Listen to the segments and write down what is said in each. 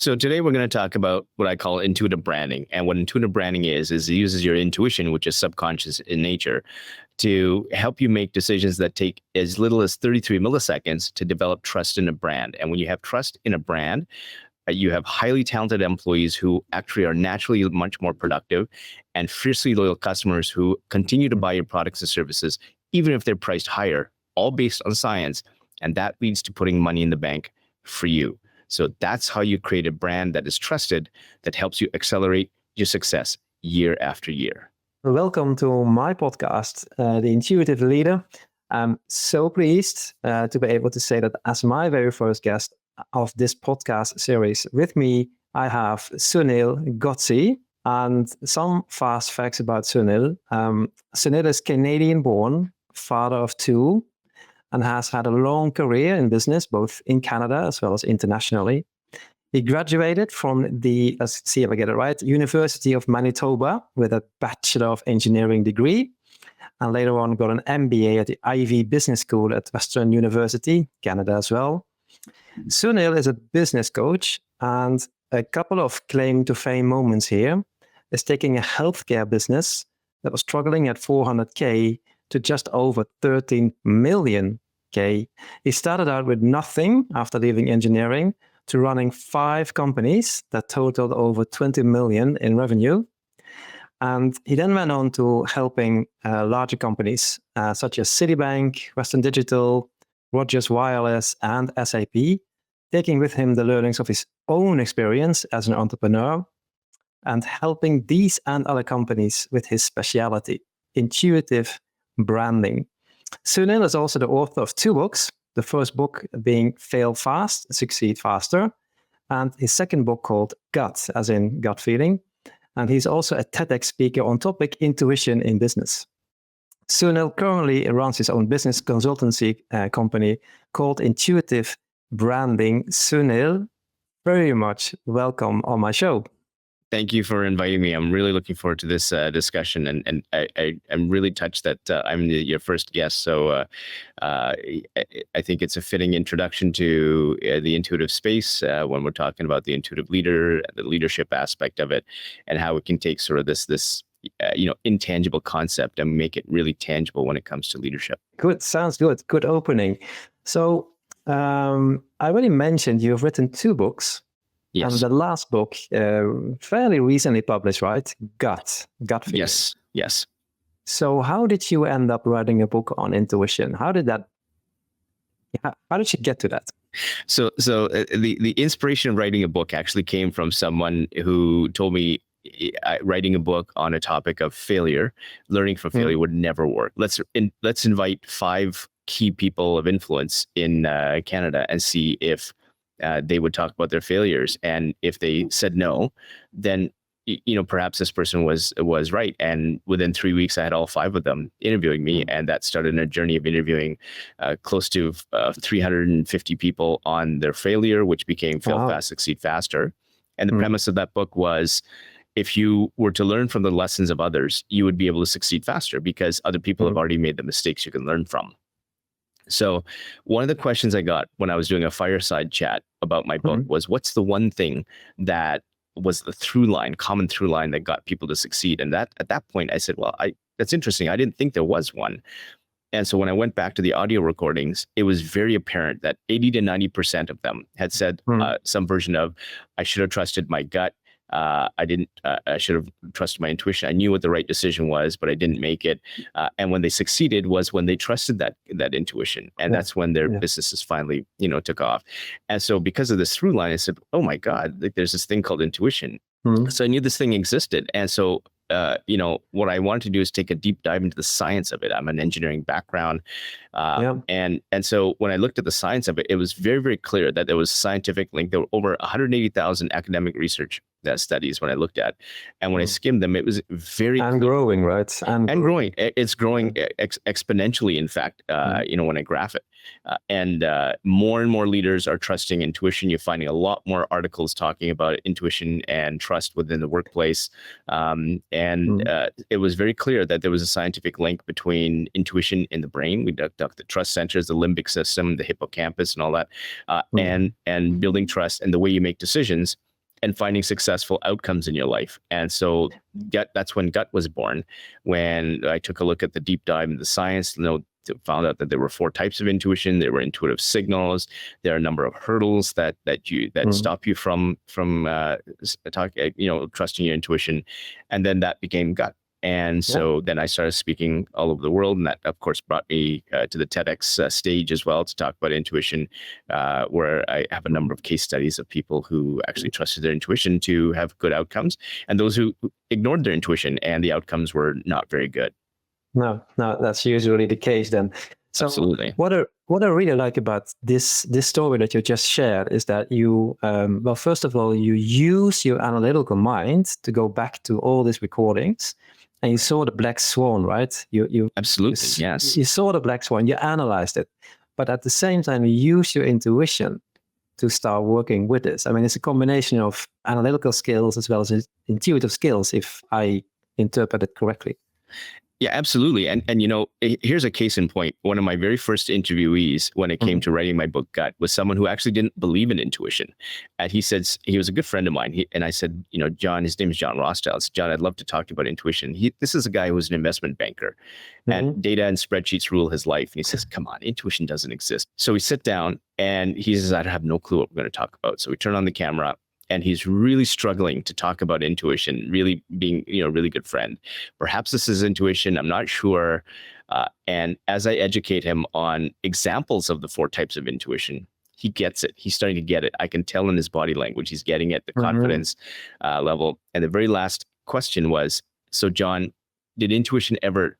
So today we're going to talk about what I call intuitive branding. And what intuitive branding is it uses your intuition, which is subconscious in nature, to help you make decisions that take as little as 33 milliseconds to develop trust in a brand. And when you have trust in a brand, you have highly talented employees who actually are naturally much more productive and fiercely loyal customers who continue to buy your products and services, even if they're priced higher, all based on science. And that leads to putting money in the bank for you. So that's how you create a brand that is trusted, that helps you accelerate your success year after year. Welcome to my podcast, The Intuitive Leader. I'm so pleased to be able to say that as my very first guest of this podcast series with me, I have Sunil Godse. And some fast facts about Sunil. Sunil is Canadian-born, father of two, and has had a long career in business, both in Canada as well as internationally. He graduated from the, let's see if I get it right, University of Manitoba with a Bachelor of Engineering degree, and later on got an MBA at the Ivy Business School at Western University, Canada as well. Sunil is a business coach, and a couple of claim to fame moments here is taking a healthcare business that was struggling at 400K to just over 13 million. He started out with nothing after leaving engineering to running 5 companies that totaled over 20 million in revenue. And he then went on to helping larger companies such as Citibank, Western Digital, Rogers Wireless, and SAP, taking with him the learnings of his own experience as an entrepreneur and helping these and other companies with his specialty, intuitive branding. Sunil is also the author of 2 books, the first book being Fail Fast, Succeed Faster, and his second book called Gut, as in gut feeling. And he's also a TEDx speaker on topic intuition in business. Sunil currently runs his own business consultancy company called Intuitive Branding. Sunil, very much welcome on my show. Thank you for inviting me. I'm really looking forward to this discussion, and I'm really touched that I'm your first guest. So I think it's a fitting introduction to the intuitive space when we're talking about the intuitive leader, the leadership aspect of it, and how it can take sort of this intangible concept and make it really tangible when it comes to leadership. Good, sounds good. Good opening. So I already mentioned you've written 2 books. Yes. And the last book, fairly recently published, right? Gut feeling. Yes. So how did you end up writing a book on intuition? How did you get to that? So the inspiration of writing a book actually came from someone who told me writing a book on a topic of failure, learning from failure would never work. Let's invite 5 key people of influence in Canada and see if they would talk about their failures. And if they said no, then perhaps this person was right. And within 3 weeks, I had all 5 of them interviewing me, and that started a journey of interviewing close to 350 people on their failure, which became Fail Fast, Succeed Faster. And the premise of that book was, if you were to learn from the lessons of others, you would be able to succeed faster because other people have already made the mistakes you can learn from. So one of the questions I got when I was doing a fireside chat about my book was, what's the one thing that was the common through line that got people to succeed? And at that point I said, well, that's interesting. I didn't think there was one. And so when I went back to the audio recordings, it was very apparent that 80 to 90% of them had said some version of, I should have trusted my gut. I should have trusted my intuition. I knew what the right decision was, but I didn't make it. And when they succeeded was when they trusted that intuition. And that's when their businesses finally, took off. And so because of this through line, I said, oh my God, there's this thing called intuition. So I knew this thing existed. And so, what I wanted to do is take a deep dive into the science of it. I'm an engineering background. And so when I looked at the science of it, it was very, very clear that there was a scientific link. There were over 180,000 academic research studies when I looked at, and when I skimmed them, it was very and growing, right? And growing. It's growing exponentially. In fact, when I graph it, and more and more leaders are trusting intuition. You're finding a lot more articles talking about intuition and trust within the workplace. It was very clear that there was a scientific link between intuition in the brain. We dug the trust centers, the limbic system, the hippocampus, and all that, and building trust and the way you make decisions and finding successful outcomes in your life. And so that's when Gut was born. When I took a look at the deep dive into the science, found out that there were 4 types of intuition. There were intuitive signals. There are a number of hurdles that stop you from trusting your intuition. And then that became Gut. And so then I started speaking all over the world. And that, of course, brought me to the TEDx stage as well to talk about intuition, where I have a number of case studies of people who actually trusted their intuition to have good outcomes, and those who ignored their intuition and the outcomes were not very good. No, that's usually the case then. So absolutely. What I really like about this story that you just shared is that you, well, first of all, you use your analytical mind to go back to all these recordings. And you saw the black swan, right? You absolutely, yes. You saw the black swan, you analyzed it, but at the same time, you use your intuition to start working with this. I mean, it's a combination of analytical skills as well as intuitive skills, if I interpret it correctly. Yeah, absolutely. And here's a case in point. One of my very first interviewees when it came to writing my book, Gut, was someone who actually didn't believe in intuition. And he said, he was a good friend of mine. And I said, John, his name is John Rostow. I said, John, I'd love to talk to you about intuition. This is a guy who was an investment banker, and data and spreadsheets rule his life. And he says, come on, intuition doesn't exist. So we sit down and he says, I have no clue what we're going to talk about. So we turn on the camera. And he's really struggling to talk about intuition, really being, a really good friend. Perhaps this is intuition. I'm not sure. And as I educate him on examples of the 4 types of intuition, he gets it. He's starting to get it. I can tell in his body language. He's getting it, the confidence level. And the very last question was, so John, did intuition ever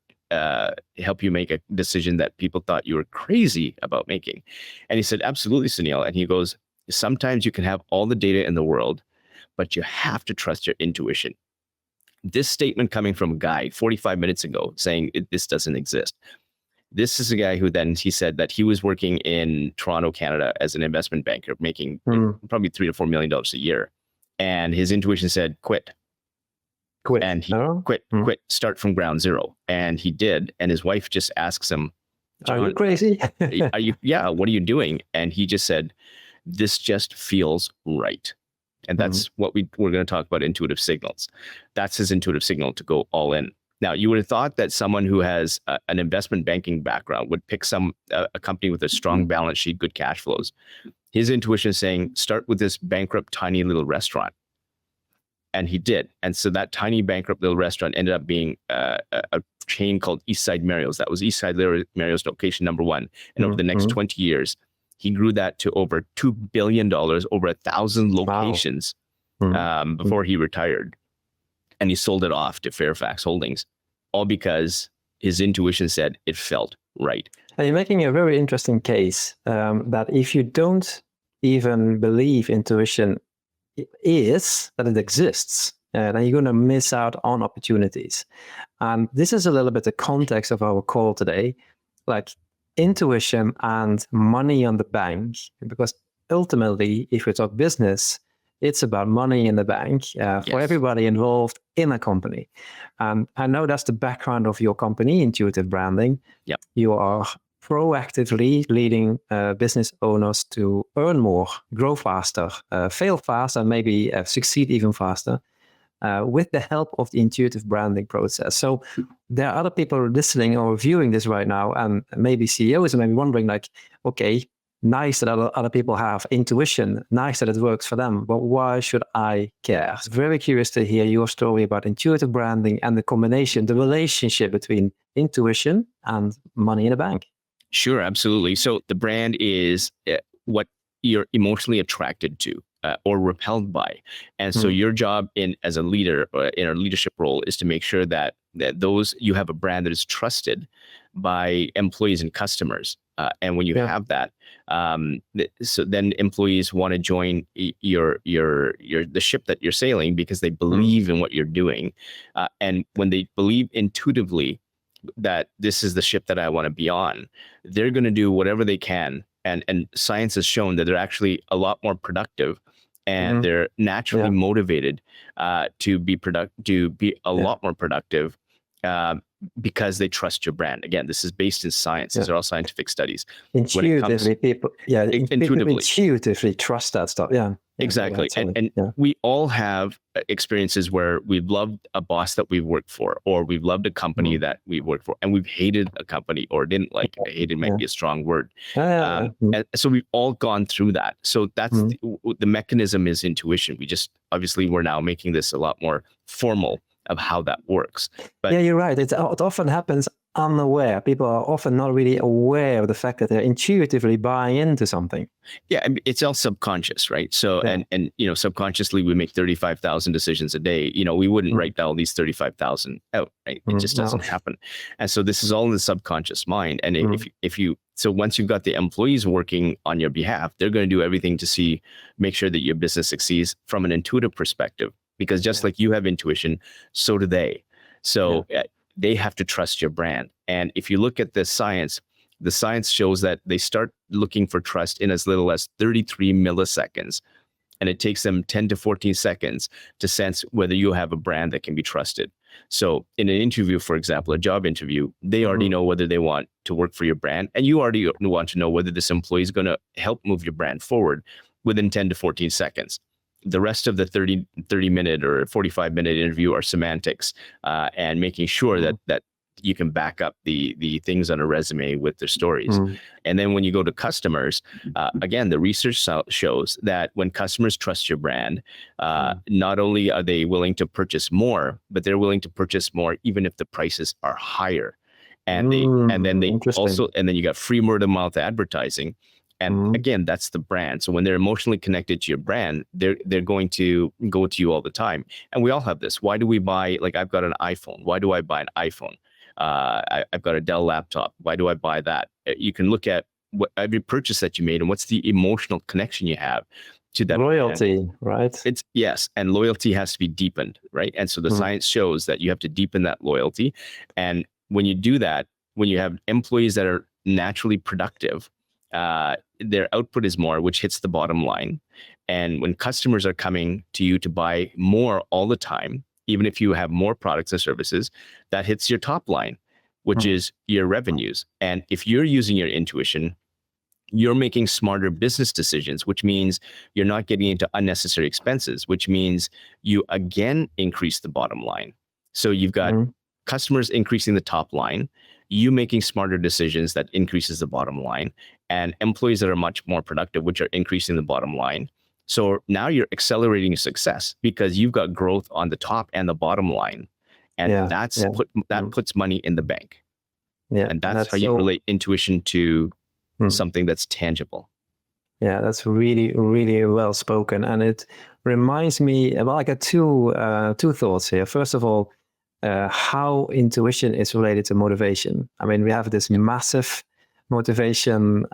help you make a decision that people thought you were crazy about making? And he said, absolutely, Sunil. And he goes, sometimes you can have all the data in the world, but you have to trust your intuition. This statement coming from a guy 45 minutes ago saying this doesn't exist. This is a guy who then, he said that he was working in Toronto, Canada as an investment banker, making probably $3 to $4 million a year. And his intuition said, quit. And he quit, start from ground zero. And he did. And his wife just asks him, are you crazy? Are you? Yeah. What are you doing? And he just said, this just feels right. And that's what we're going to talk about, intuitive signals. That's his intuitive signal to go all in. Now, you would have thought that someone who has an investment banking background would pick a company with a strong balance sheet, good cash flows. His intuition is saying, start with this bankrupt, tiny little restaurant. And he did. And so that tiny bankrupt little restaurant ended up being a chain called Eastside Mario's. That was Eastside Mario's location number 1. And over the next 20 years, he grew that to over $2 billion, over 1,000 locations before he retired. And he sold it off to Fairfax Holdings, all because his intuition said it felt right. And you're making a very interesting case that if you don't even believe intuition that it exists, then you're going to miss out on opportunities. And this is a little bit the context of our call today. Like, intuition and money on the bank, because ultimately, if we talk business, it's about money in the bank for everybody involved in a company. And I know that's the background of your company, Intuitive Branding. Yep. You are proactively leading business owners to earn more, grow faster, fail faster, and maybe succeed even faster. With the help of the intuitive branding process. So there are other people listening or viewing this right now, and maybe CEOs are maybe wondering, like, okay, nice that other people have intuition, nice that it works for them, but why should I care? Very curious to hear your story about intuitive branding and the combination, the relationship between intuition and money in the bank. Sure, absolutely. So the brand is what you're emotionally attracted to. Or repelled by. And so your job as a leader or in a leadership role is to make sure that you have a brand that is trusted by employees and customers. And when you have that, so then employees want to join the ship that you're sailing because they believe in what you're doing. And when they believe intuitively that this is the ship that I want to be on, they're going to do whatever they can. And science has shown that they're actually a lot more productive, and they're naturally motivated to be a lot more productive because they trust your brand. Again, this is based in science. These are all scientific studies. Intuitively, people intuitively trust that stuff. Yeah. Exactly. And yeah. we all have experiences where we've loved a boss that we've worked for, or we've loved a company that we worked for, and we've hated a company or didn't like. Hated might be a strong word. And so we've all gone through that. So that's the mechanism is intuition. Obviously we're now making this a lot more formal of how that works. But yeah, you're right. It often happens unaware. People are often not really aware of the fact that they're intuitively buying into something. Yeah, I mean, it's all subconscious, right? So, and subconsciously we make 35,000 decisions a day. We wouldn't write down these 35,000 out, right? It just doesn't happen. And so this is all in the subconscious mind. And so once you've got the employees working on your behalf, they're going to do everything to make sure that your business succeeds from an intuitive perspective, because just like you have intuition, so do they. So they have to trust your brand. And if you look at the science shows that they start looking for trust in as little as 33 milliseconds. And it takes them 10 to 14 seconds to sense whether you have a brand that can be trusted. So in an interview, for example, a job interview, they already know whether they want to work for your brand. And you already want to know whether this employee is going to help move your brand forward within 10 to 14 seconds. The rest of the 30 minute or 45-minute interview are semantics and making sure that you can back up the things on a resume with their stories. And then when you go to customers, again, the research shows that when customers trust your brand, not only are they willing to purchase more, but they're willing to purchase more even if the prices are higher. And then you got free word of mouth advertising. And again, that's the brand. So when they're emotionally connected to your brand, they're going to go to you all the time. And we all have this. Why do we buy, like I've got an iPhone. Why do I buy an iPhone? I've got a Dell laptop. Why do I buy that? You can look at every purchase that you made and what's the emotional connection you have to that loyalty, brand. right? Yes, and loyalty has to be deepened, right? And so the science shows that you have to deepen that loyalty. And when you do that, when you have employees that are naturally productive, their output is more, which hits the bottom line. And when customers are coming to you to buy more all the time, even if you have more products and services, that hits your top line, which is your revenues. And if you're using your intuition, you're making smarter business decisions, which means you're not getting into unnecessary expenses, which means you again increase the bottom line. So you've got customers increasing the top line, you making smarter decisions that increases the bottom line, and employees that are much more productive, which are increasing the bottom line. So now you're accelerating your success because you've got growth on the top and the bottom line. And that puts money in the bank. Yeah. And that's how you relate intuition to something that's tangible. Yeah, that's really, really well spoken. And it reminds me, well, I got two thoughts here. First of all, how intuition is related to motivation. I mean, we have this massive motivation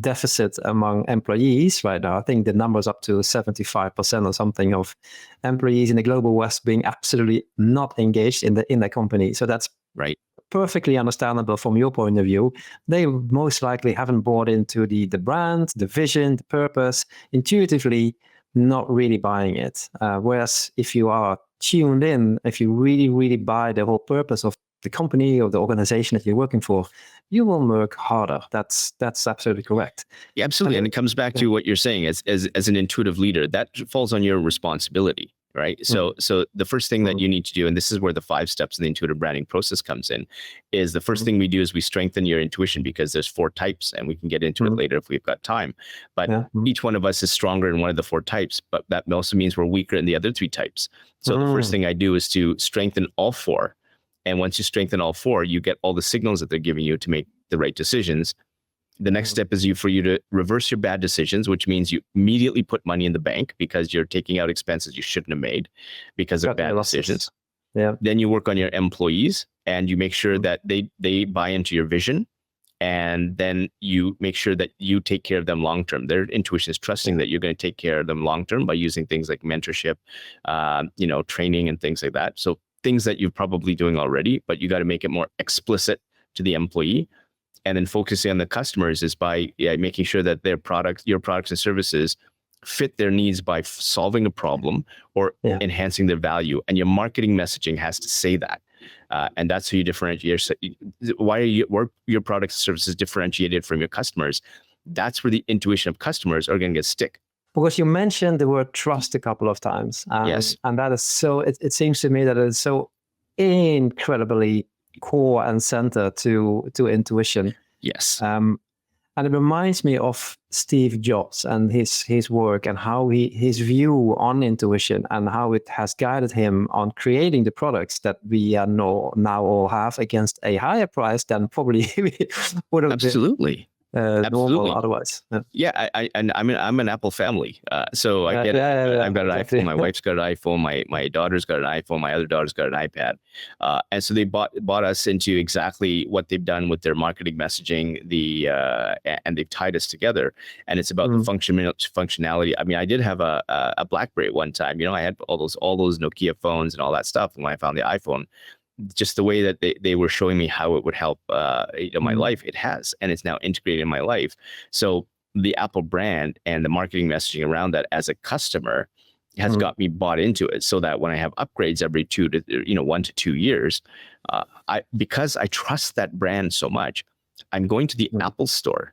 deficit among employees right now. I think the number's up to 75% or something of employees in the global West being absolutely not engaged in the company. So that's right. Perfectly understandable from your point of view. They most likely haven't bought into the brand, the vision, the purpose, intuitively not really buying it. Whereas if you are tuned in, if you really, really buy the whole purpose of the company or the organization that you're working for, you will work harder. That's absolutely correct. Yeah, absolutely. And it comes back to what you're saying as an intuitive leader, that falls on your responsibility, right? So the first thing that you need to do, and this is where the 5 steps in the intuitive branding process comes in, is the first thing we do is we strengthen your intuition, because there's 4 types, and we can get into it later if we've got time. But each one of us is stronger in one of the 4 types, but that also means we're weaker in the other 3 types. So the first thing I do is to strengthen all 4. And once you strengthen all 4, you get all the signals that they're giving you to make the right decisions. The next step is for you to reverse your bad decisions, which means you immediately put money in the bank because you're taking out expenses you shouldn't have made because of bad decisions. Yeah. Then you work on your employees and you make sure that they buy into your vision. And then you make sure that you take care of them long term. Their intuition is trusting that you're going to take care of them long term by using things like mentorship, training and things like that. So things that you're probably doing already, but you got to make it more explicit to the employee. And then focusing on the customers is by making sure that your products and services fit their needs by solving a problem or enhancing their value. And your marketing messaging has to say that. And that's how you differentiate. Why are your products and services differentiated from your customers? That's where the intuition of customers are going to get stick. because you mentioned the word trust a couple of times. Yes. And that is so, it seems to me that it's so incredibly core and center to intuition. Yes. And it reminds me of Steve Jobs and his work and how his view on intuition and how it has guided him on creating the products that we now all have against a higher price than probably we would have Absolutely. been normal otherwise. Yeah, I'm an Apple family, so I get it. I've got an iPhone. My wife's got an iPhone. My daughter's got an iPhone. My other daughter's got an iPad, and so they bought us into exactly what they've done with their marketing messaging. And they've tied us together, and it's about the functionality. I mean, I did have a BlackBerry at one time. I had all those Nokia phones and all that stuff. And when I found the iPhone, just the way that they were showing me how it would help my life, it has, and it's now integrated in my life. So the Apple brand and the marketing messaging around that as a customer has got me bought into it, so that when I have upgrades every 1 to 2 years, because I trust that brand so much, I'm going to the Apple store.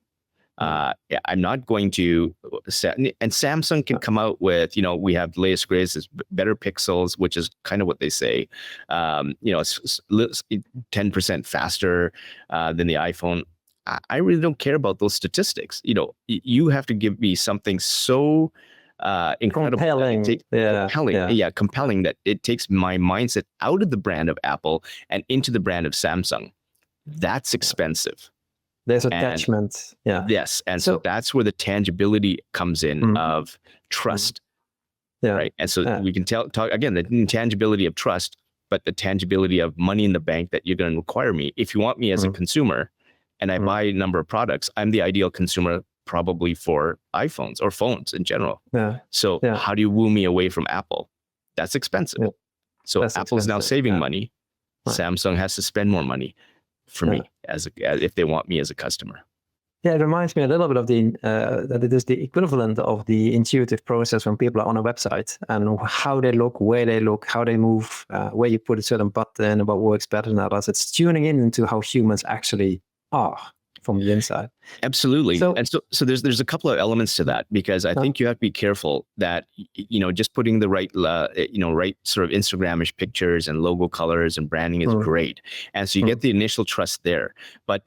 I'm not going to, and Samsung can come out with, we have the latest greatest, better pixels, which is kind of what they say. It's 10% faster than the iPhone. I really don't care about those statistics. You have to give me something so incredible, compelling, compelling that it takes my mindset out of the brand of Apple and into the brand of Samsung. That's expensive. There's attachment. Yes. And so that's where the tangibility comes in of trust. Right. And so we can talk again, the intangibility of trust, but the tangibility of money in the bank that you're going to require me. If you want me as a consumer and I buy a number of products, I'm the ideal consumer probably for iPhones or phones in general. So how do you woo me away from Apple? That's expensive. So Apple's now saving money. Samsung has to spend more money for me if they want me as a customer. Yeah, it reminds me a little bit of that it is the equivalent of the intuitive process when people are on a website and how they look, where they look, how they move, where you put a certain button, what works better than others. It's tuning into how humans actually are from the inside. Absolutely. So there's a couple of elements to that, because I think you have to be careful that, just putting the right, right sort of Instagramish pictures and logo colors and branding is great. And so you get the initial trust there, but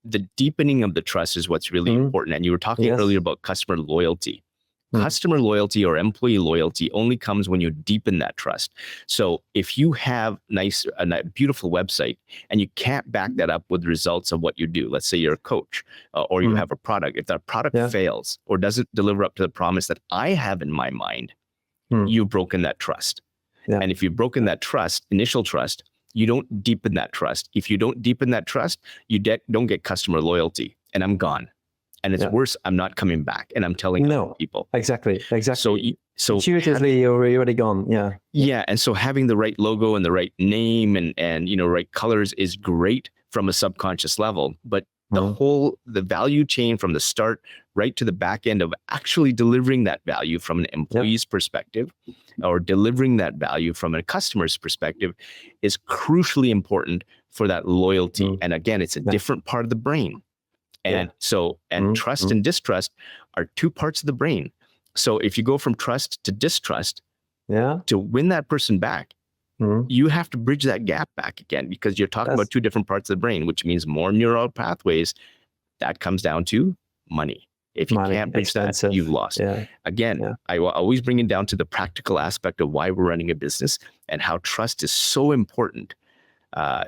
the deepening of the trust is what's really important. And you were talking earlier about customer loyalty. Customer loyalty or employee loyalty only comes when you deepen that trust. So if you have a beautiful website and you can't back that up with results of what you do, let's say you're a coach or you have a product, if that product fails or doesn't deliver up to the promise that I have in my mind, you've broken that trust. And if you've broken that trust, initial trust, you don't deepen that trust. If you don't deepen that trust, you don't get customer loyalty, and I'm gone. And it's worse, I'm not coming back, and I'm telling people. Exactly. So intuitively, you're already gone. Yeah. And so having the right logo and the right name and right colors is great from a subconscious level, but the value chain from the start right to the back end of actually delivering that value from an employee's perspective or delivering that value from a customer's perspective is crucially important for that loyalty. And again, it's a different part of the brain. And trust and distrust are two parts of the brain. So if you go from trust to distrust, to win that person back, you have to bridge that gap back again, because you're talking about two different parts of the brain, which means more neural pathways. That comes down to money. If you can't bridge that, you've lost. Again, I will always bring it down to the practical aspect of why we're running a business and how trust is so important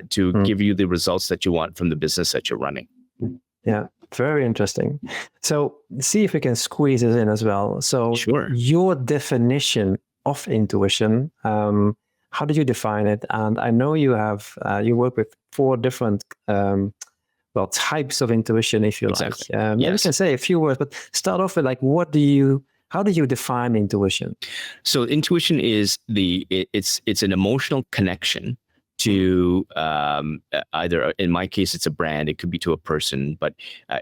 to give you the results that you want from the business that you're running. Yeah, very interesting. So see if we can squeeze it in as well. So your definition of intuition, how did you define it? And I know you have, you work with 4 different types of intuition, if you like. Maybe you can say a few words, but start off with how do you define intuition? So intuition is it's an emotional connection to either, in my case, it's a brand, it could be to a person, but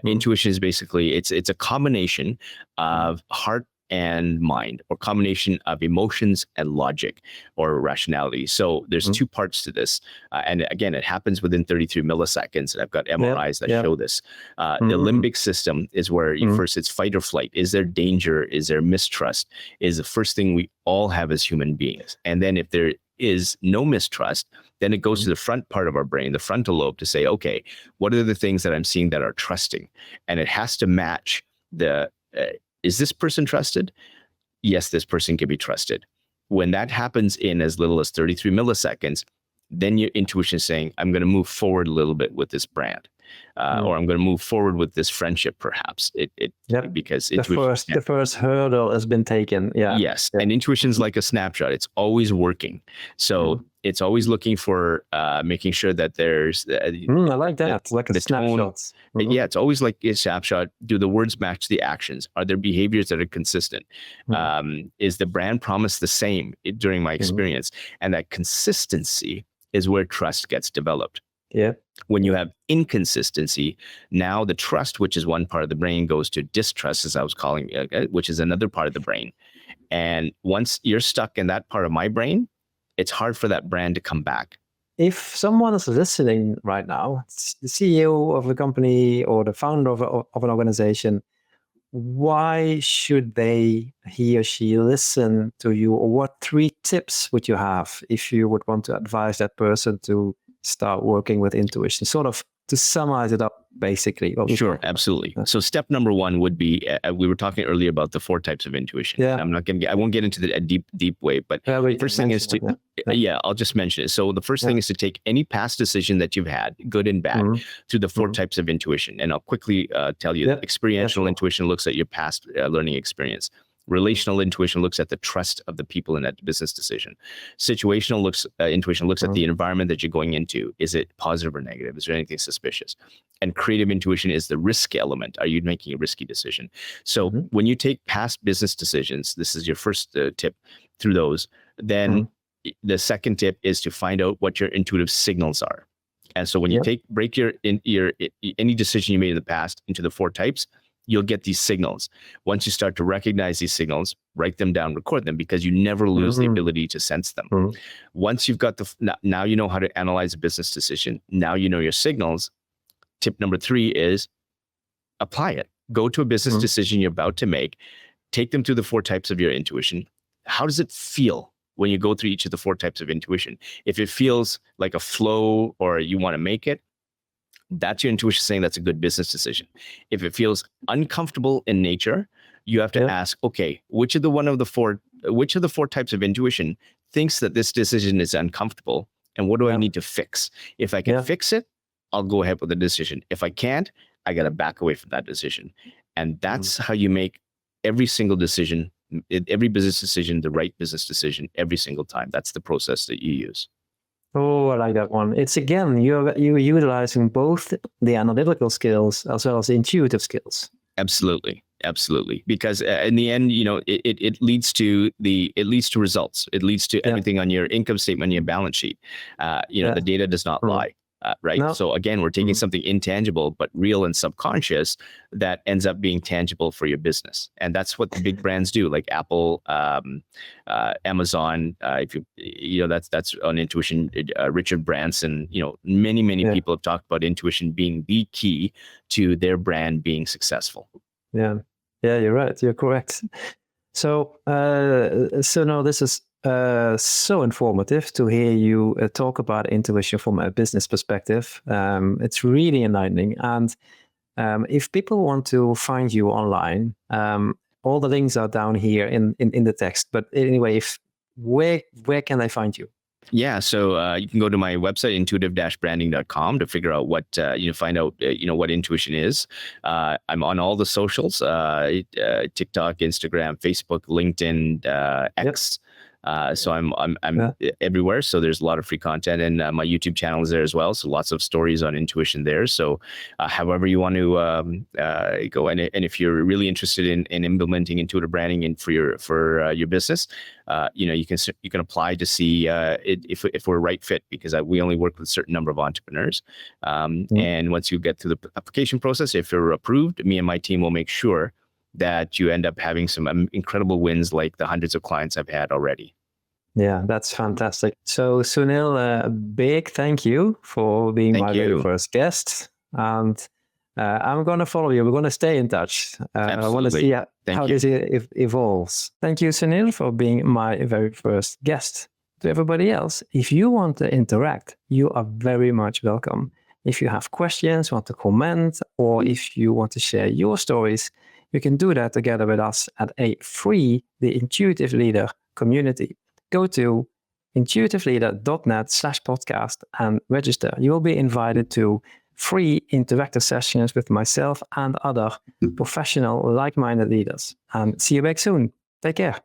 intuition is basically, it's a combination of heart and mind, or combination of emotions and logic or rationality. So there's two parts to this. And again, it happens within 33 milliseconds. And I've got MRIs that show this. The limbic system is where first it's fight or flight. Is there danger? Is there mistrust? Is the first thing we all have as human beings. And then if there is no mistrust, then it goes to the front part of our brain, the frontal lobe, to say, okay, what are the things that I'm seeing that are trusting? And it has to match the, is this person trusted? Yes, this person can be trusted. When that happens in as little as 33 milliseconds, then your intuition is saying, I'm going to move forward a little bit with this brand. Or I'm going to move forward with this friendship, perhaps. Because the first hurdle has been taken. Yeah. Yes, and intuition's like a snapshot. It's always working. So it's always looking for making sure that there's. I like that. Like a snapshot. Yeah, it's always like a snapshot. Do the words match the actions? Are there behaviors that are consistent? Is the brand promise the same during my experience? And that consistency is where trust gets developed. Yeah. When you have inconsistency, now the trust, which is one part of the brain, goes to distrust, as I was calling it, which is another part of the brain. And once you're stuck in that part of my brain, it's hard for that brand to come back. If someone is listening right now, the CEO of a company or the founder of an organization, why should he or she listen to you? Or what 3 tips would you have if you would want to advise that person to start working with intuition, sort of to summarize it up, basically? Sure, absolutely. So step number 1 would be, we were talking earlier about the 4 types of intuition. Yeah. I won't get into a deep way, but first thing is to, I'll just mention it. So the first thing is to take any past decision that you've had, good and bad, through the 4 types of intuition. And I'll quickly tell you, experiential intuition looks at your past learning experience. Relational intuition looks at the trust of the people in that business decision. Situational intuition looks at the environment that you're going into. Is it positive or negative? Is there anything suspicious? And creative intuition is the risk element. Are you making a risky decision? So when you take past business decisions, this is your first tip through those. Then the second tip is to find out what your intuitive signals are. And so when you break any decision you made in the past into the 4 types, you'll get these signals. Once you start to recognize these signals, write them down, record them, because you never lose the ability to sense them. Once you've got now you know how to analyze a business decision. Now you know your signals. Tip number 3 is apply it. Go to a business decision you're about to make. Take them through the 4 types of your intuition. How does it feel when you go through each of the 4 types of intuition? If it feels like a flow or you want to make it, that's your intuition saying that's a good business decision. If it feels uncomfortable in nature, you have to ask, okay, which of the 4 types of intuition thinks that this decision is uncomfortable, and what do I need to fix? If I can fix it, I'll go ahead with the decision. If I can't, I got to back away from that decision. And that's how you make every single decision, every business decision, the right business decision every single time. That's the process that you use. Oh, I like that one. It's again, you're utilizing both the analytical skills as well as the intuitive skills. Absolutely. Because in the end, it leads to results. It leads to everything on your income statement, your balance sheet. The data does not lie. Right. No. So again, we're taking something intangible, but real and subconscious, that ends up being tangible for your business. And that's what the big brands do, like Apple, Amazon. That's on intuition. Richard Branson, many people have talked about intuition being the key to their brand being successful. Yeah, you're right. You're correct. So now this is so informative to hear you talk about intuition from a business perspective. It's really enlightening. And if people want to find you online, all the links are down here in the text. But anyway, where can they find you? Yeah, so you can go to my website, intuitive-branding.com, to figure out what, find out, what intuition is. I'm on all the socials, TikTok, Instagram, Facebook, LinkedIn, X. So I'm everywhere. So there's a lot of free content, and my YouTube channel is there as well. So lots of stories on intuition there. So however you want to go, and if you're really interested in implementing intuitive branding for your business, you can apply to see if we're a right fit, because we only work with a certain number of entrepreneurs. And once you get through the application process, if you're approved, me and my team will make sure that you end up having some incredible wins like the hundreds of clients I've had already. Yeah, that's fantastic. So Sunil, a big thank you for being my very first guest. And I'm going to follow you. We're going to stay in touch. I want to see how this evolves. Thank you, Sunil, for being my very first guest. To everybody else, if you want to interact, you are very much welcome. If you have questions, want to comment, or if you want to share your stories, you can do that together with us at a free The Intuitive Leader community. Go to intuitiveleader.net/podcast and register. You will be invited to free interactive sessions with myself and other professional, like-minded leaders. And see you back soon. Take care.